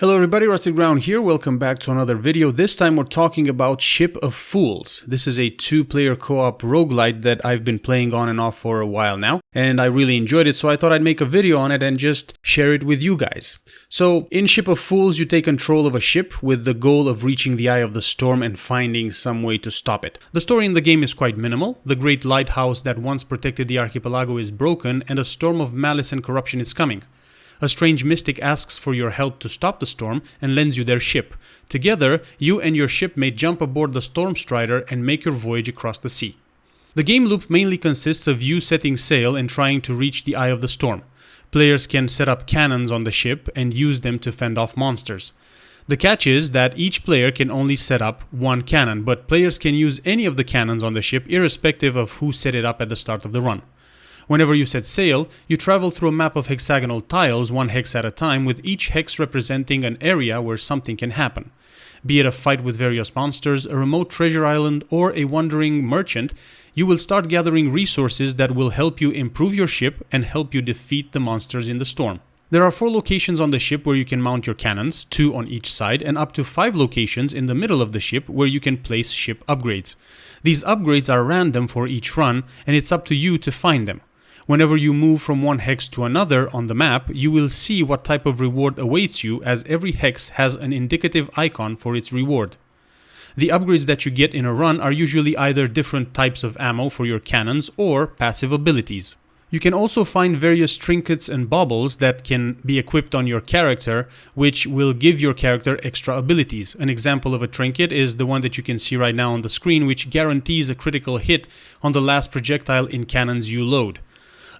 Hello everybody, Rusted Ground here. Welcome back to another video. This time we're talking about Ship of Fools. This is a two-player co-op roguelite that I've been playing on and off for a while now, and I really enjoyed it, so I thought I'd make a video on it and just share it with you guys. So, in Ship of Fools, you take control of a ship with the goal of reaching the eye of the storm and finding some way to stop it. The story in the game is quite minimal. The great lighthouse that once protected the archipelago is broken, and a storm of malice and corruption is coming. A strange mystic asks for your help to stop the storm and lends you their ship. Together, you and your shipmate jump aboard the Storm Strider and make your voyage across the sea. The game loop mainly consists of you setting sail and trying to reach the eye of the storm. Players can set up cannons on the ship and use them to fend off monsters. The catch is that each player can only set up one cannon, but players can use any of the cannons on the ship irrespective of who set it up at the start of the run. Whenever you set sail, you travel through a map of hexagonal tiles, one hex at a time, with each hex representing an area where something can happen. Be it a fight with various monsters, a remote treasure island, or a wandering merchant, you will start gathering resources that will help you improve your ship and help you defeat the monsters in the storm. There are 4 locations on the ship where you can mount your cannons, 2 on each side, and up to 5 locations in the middle of the ship where you can place ship upgrades. These upgrades are random for each run, and it's up to you to find them. Whenever you move from one hex to another on the map, you will see what type of reward awaits you, as every hex has an indicative icon for its reward. The upgrades that you get in a run are usually either different types of ammo for your cannons or passive abilities. You can also find various trinkets and baubles that can be equipped on your character, which will give your character extra abilities. An example of a trinket is the one that you can see right now on the screen, which guarantees a critical hit on the last projectile in cannons you load.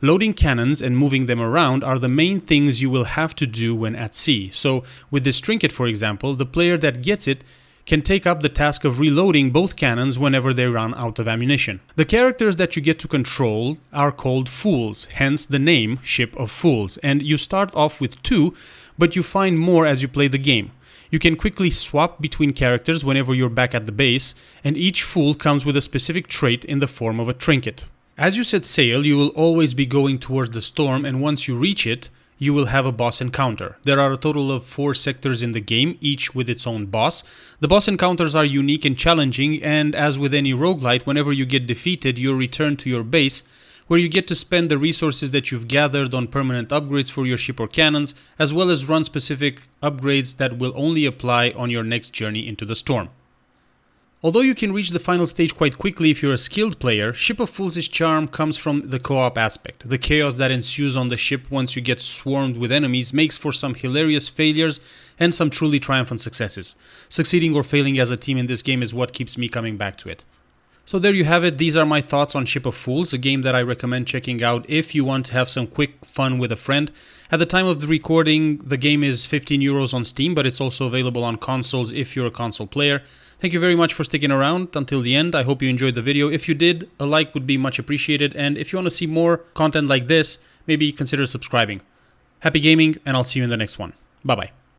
Loading cannons and moving them around are the main things you will have to do when at sea. So, with this trinket for example, the player that gets it can take up the task of reloading both cannons whenever they run out of ammunition. The characters that you get to control are called Fools, hence the name Ship of Fools, and you start off with 2, but you find more as you play the game. You can quickly swap between characters whenever you're back at the base, and each Fool comes with a specific trait in the form of a trinket. As you set sail, you will always be going towards the storm, and once you reach it, you will have a boss encounter. There are a total of 4 sectors in the game, each with its own boss. The boss encounters are unique and challenging, and as with any roguelite, whenever you get defeated, you return to your base, where you get to spend the resources that you've gathered on permanent upgrades for your ship or cannons, as well as run specific upgrades that will only apply on your next journey into the storm. Although you can reach the final stage quite quickly if you're a skilled player, Ship of Fools' charm comes from the co-op aspect. The chaos that ensues on the ship once you get swarmed with enemies makes for some hilarious failures and some truly triumphant successes. Succeeding or failing as a team in this game is what keeps me coming back to it. So there you have it. These are my thoughts on Ship of Fools, a game that I recommend checking out if you want to have some quick fun with a friend. At the time of the recording, the game is €15 on Steam, but it's also available on consoles if you're a console player. Thank you very much for sticking around until the end. I hope you enjoyed the video. If you did, a like would be much appreciated, and if you want to see more content like this, maybe consider subscribing. Happy gaming, and I'll see you in the next one. Bye-bye.